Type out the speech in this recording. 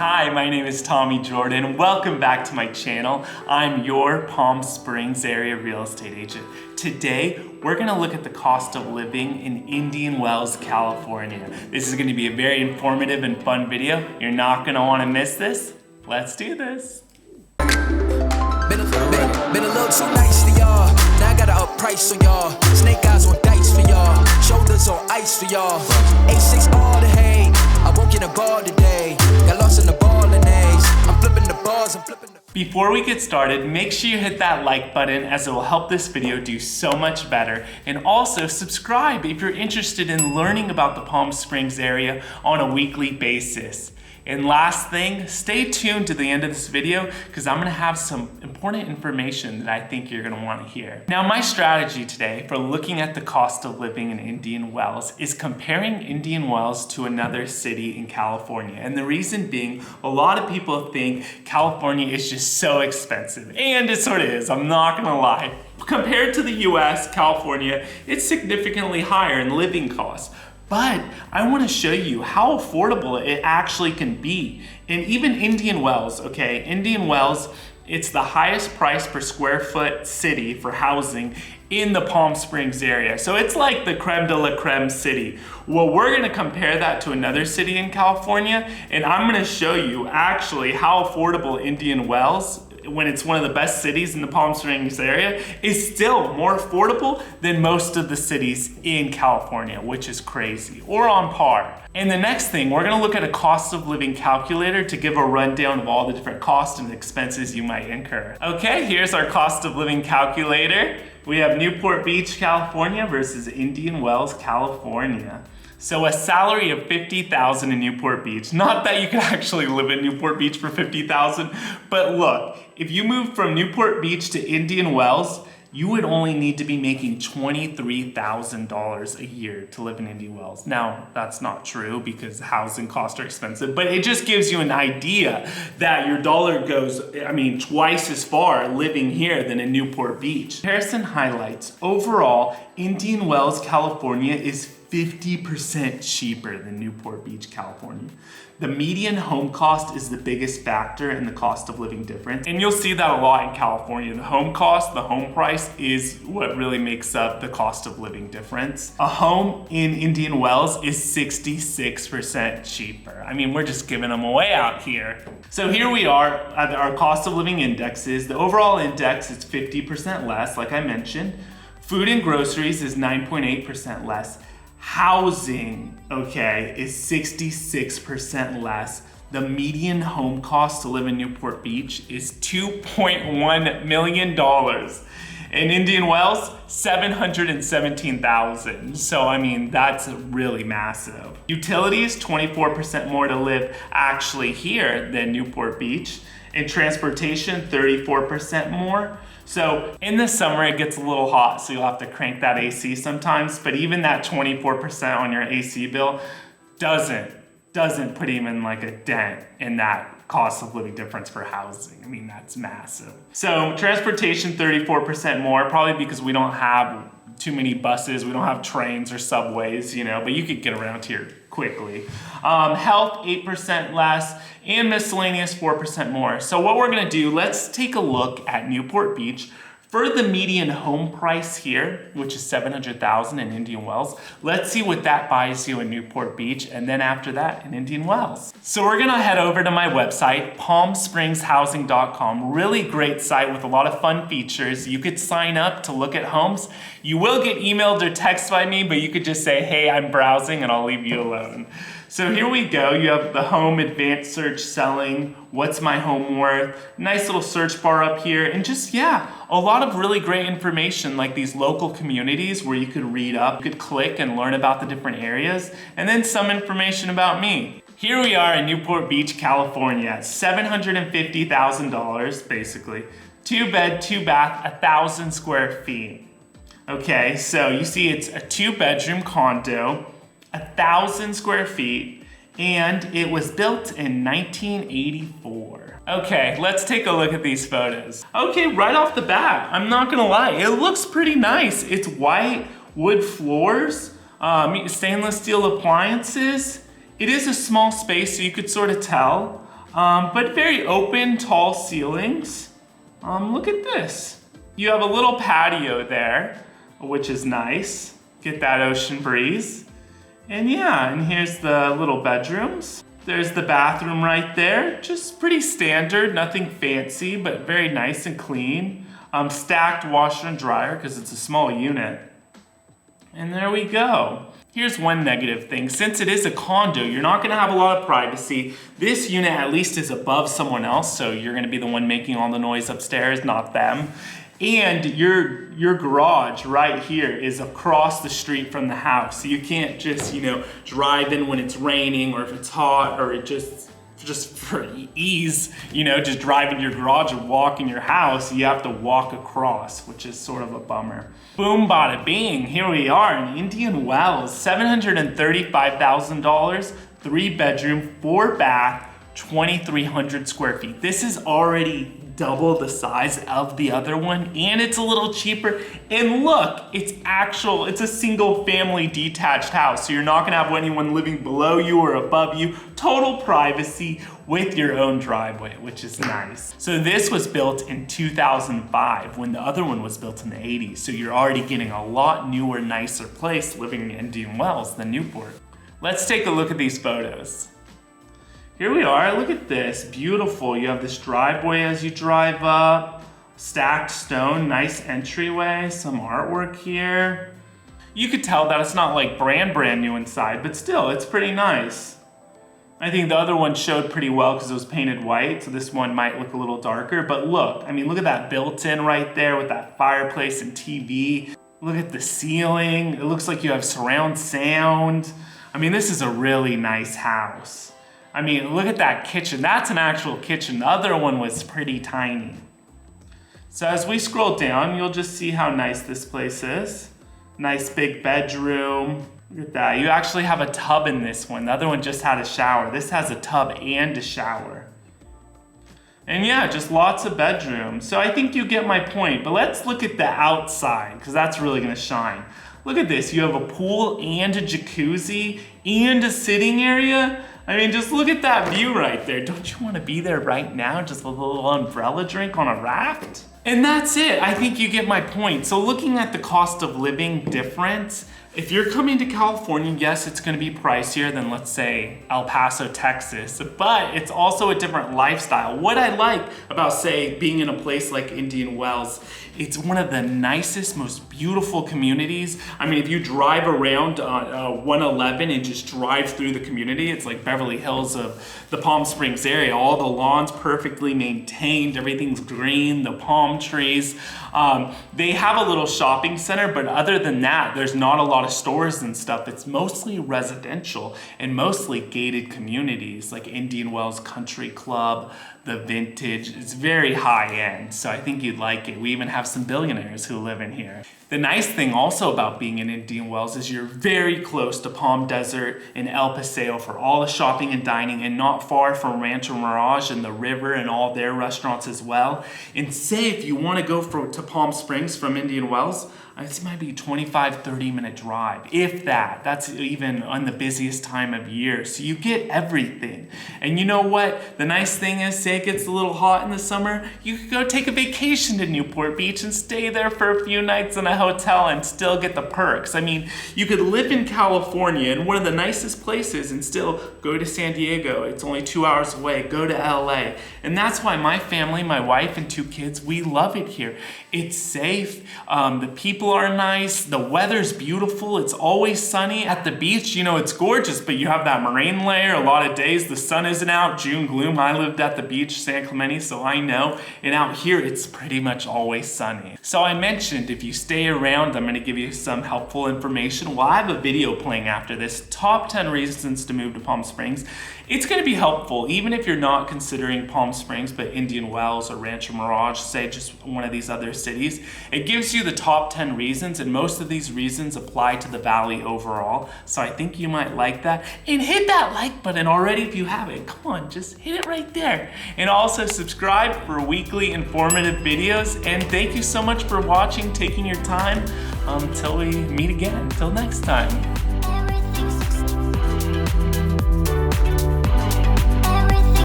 Hi, my name is Tommy Jordan. Welcome back to my channel. I'm your Palm Springs area real estate agent. Today, we're gonna look at the cost of living in Indian Wells, California. This is gonna be a very informative and fun video. You're not gonna wanna miss this. Let's do this. Been a little too nice to y'all. Now I gotta up price on y'all. Snake eyes on dice for y'all. Shoulders on ice for y'all. A6 all the hate. I won't get a ball today. Got lost in the ball and A's. I'm flipping the balls, I'm flipping the... Before we get started, make sure you hit that like button as it will help this video do so much better. And also subscribe if you're interested in learning about the Palm Springs area on a weekly basis. And last thing, stay tuned to the end of this video because I'm gonna have some important information that I think you're gonna wanna hear. Now, my strategy today for looking at the cost of living in Indian Wells is comparing Indian Wells to another city in California. And the reason being, a lot of people think California is just so expensive. And it sort of is, I'm not gonna lie. Compared to the US, California, it's significantly higher in living costs. But I want to show you how affordable it actually can be. And even Indian Wells, okay? Indian Wells, it's the highest price per square foot city for housing in the Palm Springs area. So it's like the creme de la creme city. Well, we're gonna compare that to another city in California, and I'm gonna show you actually how affordable Indian Wells, when it's one of the best cities in the Palm Springs area, is still more affordable than most of the cities in California, which is crazy, or on par. And the next thing, we're gonna look at a cost of living calculator to give a rundown of all the different costs and expenses you might incur. Okay, here's our cost of living calculator. We have Newport Beach, California versus Indian Wells, California. So a salary of $50,000 in Newport Beach. Not that you can actually live in Newport Beach for $50,000, but look, if you move from Newport Beach to Indian Wells, you would only need to be making $23,000 a year to live in Indian Wells. Now, that's not true because housing costs are expensive, but it just gives you an idea that your dollar goes, twice as far living here than in Newport Beach. Comparison highlights, overall, Indian Wells, California is 50% cheaper than Newport Beach, California. The median home cost is the biggest factor in the cost of living difference. And you'll see that a lot in California. The home cost, the home price is what really makes up the cost of living difference. A home in Indian Wells is 66% cheaper. I mean, we're just giving them away out here. So here we are at our cost of living indexes. The overall index is 50% less, like I mentioned. Food and groceries is 9.8% less. Housing, okay, is 66% less. The median home cost to live in Newport Beach is $2.1 million. In Indian Wells, $717,000. So, that's really massive. Utilities, 24% more to live actually here than Newport Beach. In transportation, 34% more. So in the summer, it gets a little hot, so you'll have to crank that AC sometimes, but even that 24% on your AC bill doesn't put even like a dent in that cost of living difference for housing. That's massive. So transportation, 34% more, probably because we don't have too many buses, we don't have trains or subways, but you could get around here quickly. Health, 8% less, and miscellaneous, 4% more. So what we're gonna do, let's take a look at Newport Beach. For the median home price here, which is $700,000 in Indian Wells, let's see what that buys you in Newport Beach, and then after that in Indian Wells. So we're gonna head over to my website, palmspringshousing.com. Really great site with a lot of fun features. You could sign up to look at homes. You will get emailed or text by me, but you could just say, hey, I'm browsing, and I'll leave you alone. So here we go, you have the home advanced search selling, what's my home worth, nice little search bar up here, and just, a lot of really great information like these local communities where you could read up, you could click and learn about the different areas, and then some information about me. Here we are in Newport Beach, California, $750,000 basically, 2 bed, 2 bath, 1,000 square feet. Okay, so you see it's a 2-bedroom condo, 1,000 square feet, and it was built in 1984. Okay, let's take a look at these photos. Okay, right off the bat, I'm not gonna lie, it looks pretty nice. It's white wood floors, stainless steel appliances. It is a small space, so you could sort of tell. but very open, tall ceilings. Look at this. You have a little patio there, which is nice. Get that ocean breeze. And yeah, and here's the little bedrooms. There's the bathroom right there. Just pretty standard, nothing fancy, but very nice and clean. Stacked washer and dryer because it's a small unit. And there we go. Here's one negative thing. Since it is a condo, you're not gonna have a lot of privacy. This unit at least is above someone else, so you're gonna be the one making all the noise upstairs, not them. And your garage right here is across the street from the house. So you can't just, drive in when it's raining or if it's hot or it just for ease, just drive into your garage and walk in your house. You have to walk across, which is sort of a bummer. Boom, bada bing, here we are in Indian Wells, $735,000, 3-bedroom, 4-bath, 2,300 square feet. This is already double the size of the other one, and it's a little cheaper. And look, it's a single family detached house, so you're not gonna have anyone living below you or above you. Total privacy with your own driveway, which is nice. So this was built in 2005 when the other one was built in the 80s. So you're already getting a lot newer, nicer place living in Indian Wells than Newport. Let's take a look at these photos. Here we are, look at this, beautiful. You have this driveway as you drive up, stacked stone, nice entryway, some artwork here. You could tell that it's not like brand new inside, but still, it's pretty nice. I think the other one showed pretty well because it was painted white, so this one might look a little darker, but look at that built-in right there with that fireplace and TV. Look at the ceiling, it looks like you have surround sound. This is a really nice house. Look at that kitchen. That's an actual kitchen. The other one was pretty tiny. So as we scroll down, you'll just see how nice this place is. Nice big bedroom. Look at that. You actually have a tub in this one. The other one just had a shower. This has a tub and a shower. And yeah, just lots of bedrooms. So I think you get my point, but let's look at the outside because that's really gonna shine. Look at this. You have a pool and a jacuzzi and a sitting area. Just look at that view right there. Don't you want to be there right now? Just a little umbrella drink on a raft? And that's it. I think you get my point. So looking at the cost of living difference, if you're coming to California, yes, it's going to be pricier than, let's say, El Paso, Texas, but it's also a different lifestyle. What I like about, say, being in a place like Indian Wells, it's one of the nicest, most beautiful communities. If you drive around 111 and just drive through the community, it's like Beverly Hills of the Palm Springs area. All the lawns perfectly maintained, everything's green, the palm trees. They have a little shopping center, but other than that, there's not a lot of stores and stuff. It's mostly residential and mostly gated communities like Indian Wells Country Club, the Vintage. It's very high end, so I think you'd like it. We even have some billionaires who live in here. The nice thing also about being in Indian Wells is you're very close to Palm Desert and El Paseo for all the shopping and dining, and not far from Rancho Mirage and the river and all their restaurants as well. And say if you want to go to Palm Springs from Indian Wells, this might be a 25-30 minute drive, if that. That's even on the busiest time of year. So you get everything. And you know what? The nice thing is, say it gets a little hot in the summer, you could go take a vacation to Newport Beach and stay there for a few nights in a hotel and still get the perks. You could live in California in one of the nicest places and still go to San Diego. It's only 2 hours away. Go to LA. And that's why my family, my wife and 2 kids, we love it here. It's safe. The people are nice. The weather's beautiful. It's always sunny. At the beach, it's gorgeous, but you have that marine layer. A lot of days the sun isn't out. June gloom. I lived at the beach, San Clemente, so I know. And out here, it's pretty much always sunny. So I mentioned if you stay around, I'm going to give you some helpful information. Well, I have a video playing after this, top 10 reasons to move to Palm Springs. It's going to be helpful, even if you're not considering Palm Springs, but Indian Wells or Rancho Mirage, say just one of these other cities. It gives you the top 10 reasons, and most of these reasons apply to the valley overall. So I think you might like that. And hit that like button already if you haven't. Come on, just hit it right there. And also subscribe for weekly informative videos. And thank you so much for watching, taking your time. Until we meet again. Until next time.